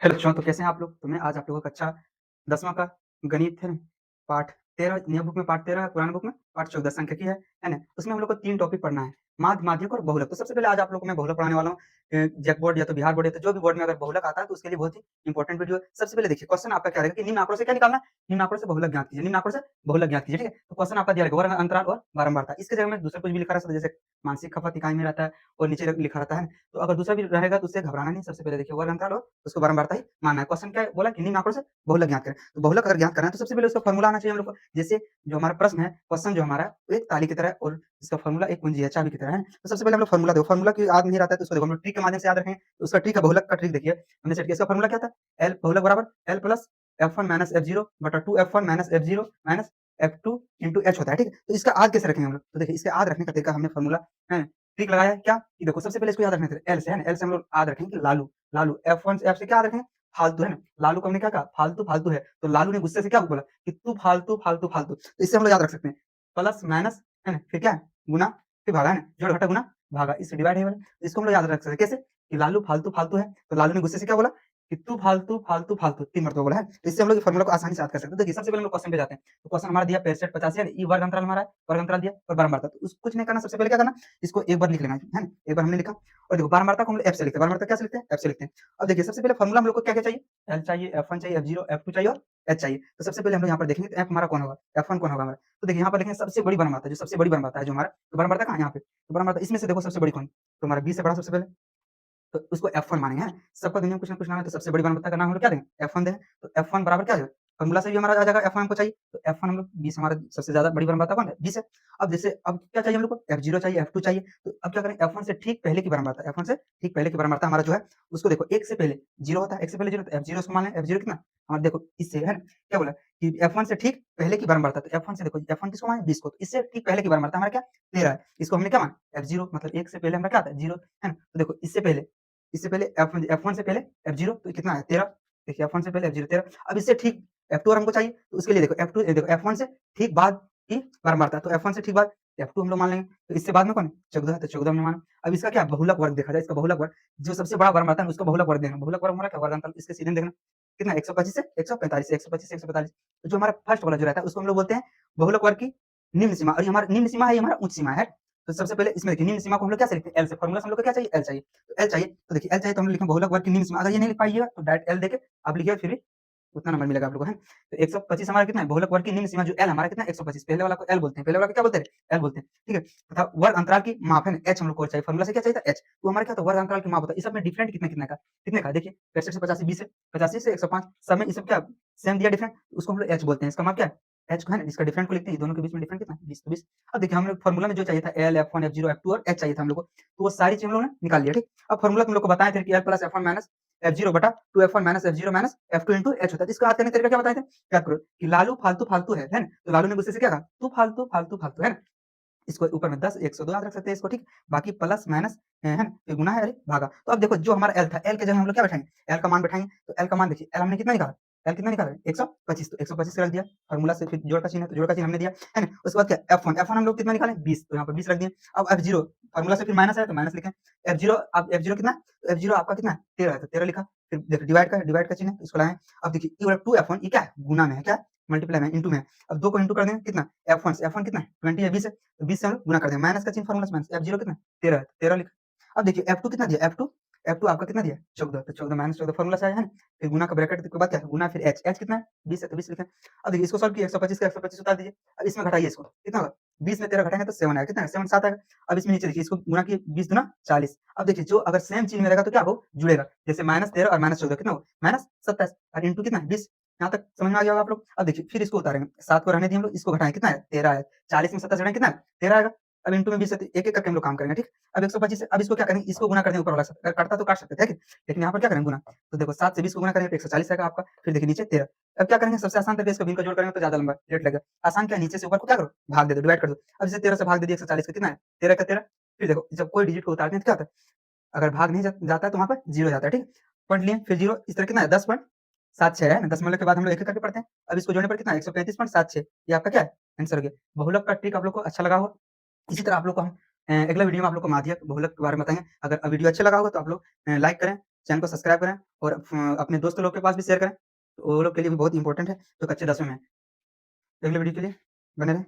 Hello बच्चों, तो कैसे हैं आप लोग? तो मैं आज आप लोगों को कक्षा 10वां का गणित है ना, पाठ 13 नई बुक में पाठ 13 है, पुरानी बुक में पाठ 14 संख्यिकी है ना? उसमें हम लोग को 3 टॉपिक पढ़ना है, माध्य, माध्यक और बहुलक। तो सबसे पहले आज आप लोगों को मैं बहुलक पढ़ाने वाला हूँ। जैक बोर्ड या तो बिहार बोर्ड या तो जो भी बोर्ड में अगर बहुलक आता है तो उसके लिए बहुत ही इंपॉर्टेंट वीडियो है। सबसे पहले देखिए क्वेश्चन आपका क्या रहेगा कि निम्न आंकड़ों से क्या निकालना है? निम्न आंकड़ों से बहुलक ज्ञात कीजिए, निम्न आंकड़ों से बहुलक ज्ञात कीजिए, ठीक है? तो क्वेश्चन आपका दिया रहेगा वर्ग, अंतराल और बारंबारता। इसके जगह में दूसरा कुछ भी लिखा रह सकता है, जैसे मानसिक खपत इकाई में रहता है और नीचे लिखा रहता है। तो अगर दूसरा भी रहेगा तो उससे घबराना नहीं। सबसे पहले देखिए वर्ग, अंतराल और उसको बारंबारता ही मानना है। क्वेश्चन क्या है? बोला कि निम्न आंकड़ों से बहुलक ज्ञात करें। तो बहुलक अगर ज्ञात करना है तो सबसे पहले उसका फॉर्मूला आना चाहिए हम लोग को। जैसे जो हमारा प्रश्न है, क्वेश्चन जो हमारा है, वो एक ताली की तरह है और इसका फॉर्मूला एक कुंजी है, चाबी की तरह है। तो सबसे पहले हम लोग फॉर्मूला देखो, फॉर्मूला की याद नहीं रहता है तो उसको देखो हम लोग ट्रिक के माध्यम से याद रखें। तो उसका ट्रिक है, बहुलक का ट्रिक देखिए हमने सेट किया। इसका फॉर्मूला क्या था? एल बहुलक बराबर L plus F1 minus F0 बटा 2 F1 minus F0 minus F2 into H होता है, ठीक है? तो इसका आद कैसे रखेंगे हम लोग? तो देखिए इसके आद रखने का तरीका हमने फॉर्मूला है ट्रिक लगाया है क्या कि देखो सबसे पहले इसको याद रखना है एल से, है ना? एल से हम लोग याद रखेंगे कि लालू, लालू F1 से F से क्या याद रखेंगे? फालतू, है ना? लालू को हमने क्या कहा? फालतू, फालतू है। तो लालू ने गुस्से से क्या बोला कि तू फालतू, फालतू, फालतू। तो इससे हम लोग याद रख सकते हैं प्लस माइनस, है ना? फिर क्या है? गुना, फिर भागा, है ना? जोड़ घटा गुना भागा, इससे डिवाइड है वाला। तो इसको हम लोग याद रख सकते हैं कैसे? कि लालू फालतू, फालतू है। तो लालू ने गुस्से से क्या बोला कि तू फालतू, फालतू, फालतू 3 मरतबा बोला है। तो इससे हम लोग फार्मूला को आसानी से याद कर सकते हैं। देखिए सबसे पहले हम लोग क्वेश्चन पे जाते हैं। तो क्वेश्चन हमारा दिया 65 85 है ना? ये वर्ग अंतराल हमारा है, वर्ग अंतराल दिया और बारंबारता। तो कुछ नहीं करना, सबसे पहले क्या करना? इसको एक बार लिख लेना है ना? एक बार हमने लिखा और देखो बारंबारता को हम लोग एफ से लिखते हैं। बारंबारता क्या से लिखते हैं? एफ से लिखते हैं। अब देखिए सबसे पहले फार्मूला हम लोग को क्या-क्या चाहिए? एल चाहिए, एफ1 चाहिए, एफ0, एफ2 चाहिए और एच चाहिए। तो सबसे पहले हम लोग यहाँ पर देखेंगे तो एफ हमारा कौन होगा? एफ1 कौन होगा हमारा? तो देखिए यहाँ पर देखेंगे सबसे बड़ी बारंबारता, जो सबसे बड़ी बारंबारता है जो हमारा, तो बारंबारता कहाँ है यहाँ पे? तो बारंबारता इसमें से देखो सबसे बड़ी कौन? तो हमारा 20 से बड़ा सबसे पहले। तो उसको F1 मानेंगे, हैं? सबका दुनिया में कुछ ना कुछ नाम है, तो सबसे बड़ी बारंबारता का नाम हम लोग क्या देंगे? F1 देंगे। तो F1 बराबर क्या आ जाएगा? फॉर्मूला से भी हमारा आ जाएगा F1 हमको चाहिए, तो F1 हम लोग 20 हमारा सबसे ज़्यादा बड़ी बारंबारता कौन है? 20 है। अब जैसे अब क्या चाहिए हम लोग को? F0 चाहिए, F2 चाहिए, तो अब क्या करें? F1 से ठीक पहले की बारंबारता, F1 से ठीक पहले की बारंबारता हमारा जो है, उसको देखो 1 से पहले 0 होता है, 1 से पहले 0 तो F0 इसको मान लें, F0 कितना? और देखो इससे है ना, क्या बोला कि F1 से ठीक पहले की बारंबारता, तो F1 से देखो F1 किसको माने? 20 को, तो इससे ठीक पहले की बारंबारता हमारा क्या? 13 है। इसको हमने क्या माना? F0 मतलब 1 से पहले हमारा क्या आता है? 0 है ना? तो देखो इससे पहले F1 से पहले F0 तो कितना है 13। देखिए F1 से पहले F0 13। अब इससे ठीक F2 और हमको चाहिए, तो उसके लिए देखो F2 देखो F1 से ठीक बाद की बारंबारता, तो F1 से ठीक बाद F2 हम लोग मान लेंगे। तो इससे बाद में कौन है? 14 है, तो 14 हमने माना। अब इसका क्या बहुलक वर्ग देखा जाए, इसका बहुलक वर्ग जो सबसे बड़ा बारंबारता है उसका बहुलक वर्ग देखना। बहुलक वर्ग हमारा क्या? वर्ग अंतर, इसके सीधे देखना कितना 125 से 145 से 125 से 145। तो जो हमारा फर्स्ट वाला जो रहता है उसको हम लोग बोलते हैं बहुलक वर्ग की निम्न सीमा, और ये हमारा निम्न सीमा है, ये हमारा उच्च सीमा है। तो सबसे पहले इसमें देखिए निम्न सीमा को हम लोग क्या से लिखते हैं? एल से। फॉर्मूला से हम लोग को क्या चाहिए? एल चाहिए। तो एल चाहिए, तो देखिए एल चाहिए तो हम लोग लिखेंगे बहुलक वर्ग की निम्न सीमा। अगर ये नहीं लिख पाइएगा तो डायरेक्ट एल देके आप लिखिए, फिर भी उतना नंबर मिलेगा आप लोगों को, है। तो 125 हमारा कितना है? बहुलक वर्ग की निम्न सीमा जो एल हमारा कितना है? 125। पहले वाला को एल बोलते हैं, पहले वाला को क्या बोलते हैं? एल बोलते हैं, ठीक है। तथा वर्ग अंतराल की माप है ना, एच हम लोग को चाहिए। फॉर्मूला से क्या चाहिए था? एच। तो हमारा क्या था? वर्ग अंतराल की माप होता है। इस सब में डिफरेंट कितने-कितने का? कितने का? देखिए 65 से 85 20 है, 85 से 105 सब में ये सब क्या सेम दिया डिफरेंट, उसको हम लोग एच बोलते हैं। इसका माप क्या है? एच को है ना, इसका डिफरेंट को लिखते हैं, दोनों के बीच में डिफरेंट कितना है? 20 तो 20। अब देखिए हम लोग फॉर्मूला में जो चाहिए था एल, F1, F0, F2 और एच चाहिए था हम लोग को, तो वो सारी चीज़ हम लोगों ने निकाल लिया, ठीक। अब फॉर्मूला तुम लोग को बताए थे कि L plus F1 minus F0 बटा 2F1 minus F0 minus F2 into H होता है। इसका याद करने का तरीका क्या बताए थे? याद करो कि लालू फालतू फालतू है ना? तो लालू ने गुस्से से क्या कहा? तू फालतू फालतू फालतू, है ना? इसको ऊपर में 10 102 याद रख सकते हैं इसको, ठीक। बाकी प्लस माइनस है ना? ये गुना है, अरे भागा। तो अब देखो जो हमारा एल था, एल की जगह हम लोग क्या बैठाएंगे? एल का मान बैठाएंगे। तो एल का मान देखिए, एल हमने कितना निकाला? एल कितना निकाला? 125। तो 125 रख दिया। फॉर्मूला से फिर जोड़ का चिन्ह है, तो जोड़ का चिन्ह हमने दिया, है ना? उसके बाद क्या? F1 हम लोग कितना निकाले? 20, तो यहाँ पर 20 रख दिए। अब F0 फॉर्मूला से फिर माइनस है तो माइनस लिखें। F0 अब F0 कितना है? तो F0 आपका कितना है? 13 है, तो 13 लिखा। फिर देखो डिवाइड का चिन्ह है, इसको लाएँ। अब देखिए ये वाला 2F1 ये क्या है? गुना में है, क्या है? मल्टीप्लाई में, इंटू में है। अब 2 को इंटू कर देंगे कितना? F1 से, F1 कितना है? 20 है, 20 है, तो 20 से हम लोग गुना कर देंगे। माइनस का चिन्ह फॉर्मूला से माइनस। F0 कितना है? 13 है, तो 13 लिखा। अब देखिए F2 कितना दिया? F2 आपका कितना दिया? 14, तो 14 माइनस 14 फॉर्मूला से आया है ना? फिर गुना का ब्रैकेट के बाद क्या है? गुना फिर H कितना है? 20 है, तो 20 लिखें। अब देखिए इसको सॉल्व किए, 125 का 125 उतार दीजिए। अब इसमें घटाइए इसको, कितना होगा? 20 में 13 घटाएँगे तो 7 आएगा, कितना है? 7 7 आएगा। अब इसमें नीचे देखिए इसको गुना किए, 20 दूना 40। अब देखिए जो अगर सेम चिन्ह में रहेगा तो क्या हो? जुड़ेगा। जैसे माइनस 13 और माइनस 14 कितना होगा? माइनस 27 और इंटू कितना है? 20। यहाँ तक समझ में आ गया होगा आप लोग। अब देखिए फिर इसको उतारेंगे, 7 को रहने दिए हम लोग, इसको घटाएँ, कितना है? 13 है। 40 में 27 घटाएँ कितना है? 13 आएगा। अब इंटू में 20 है, तो एक-एक करके हम लोग काम करेंगे, ठीक? अब 125 है, अब इसको क्या करेंगे? इसको गुना कर देंगे ऊपर वाला से, अगर कटता तो काट सकते थे, है कि? लेकिन यहाँ पर क्या करेंगे? गुना। तो देखो 7 से 20 को गुना करेंगे तो 140 आएगा आपका। फिर देखिए नीचे 13। अब क्या करेंगे? सबसे आसान तरीका, इसको भिन्न का जोड़ करेंगे तो ज़्यादा लंबा लेट लगेगा। आसान क्या है? नीचे से ऊपर को क्या करो? भाग दे दो, डिवाइड कर दो। अब जैसे 13 से भाग दे दिया 140 को, कितना है? 13 का 13। फिर देखो जब कोई डिजिट को उतारते हैं तो क्या होता है? अगर भाग नहीं जाता है तो वहाँ पर 0 जाता है, ठीक है? पॉइंट लिए, फिर 0 इस तरह कितना है? 10.76 है ना? दशमलव के बाद हम लोग एक-एक करके पढ़ते हैं। अब इसको जोड़ने पर कितना है? 135.76, ये आपका क्या है? आंसर हो गया। बहुलक का ट्रिक आप लोग को अच्छा लगा हो। इसी तरह आप लोग को हम अगला वीडियो में आप लोग को माध्यक, बहुलक के बारे में बताएँगे। अगर वीडियो अच्छा लगा होगा तो आप लोग लाइक करें, चैनल को सब्सक्राइब करें और अपने दोस्त लोग के पास भी शेयर करें, तो वो लोग के लिए भी बहुत इंपॉर्टेंट है, जो कक्षा 10वीं में है। अगले वीडियो के लिए बने रहें।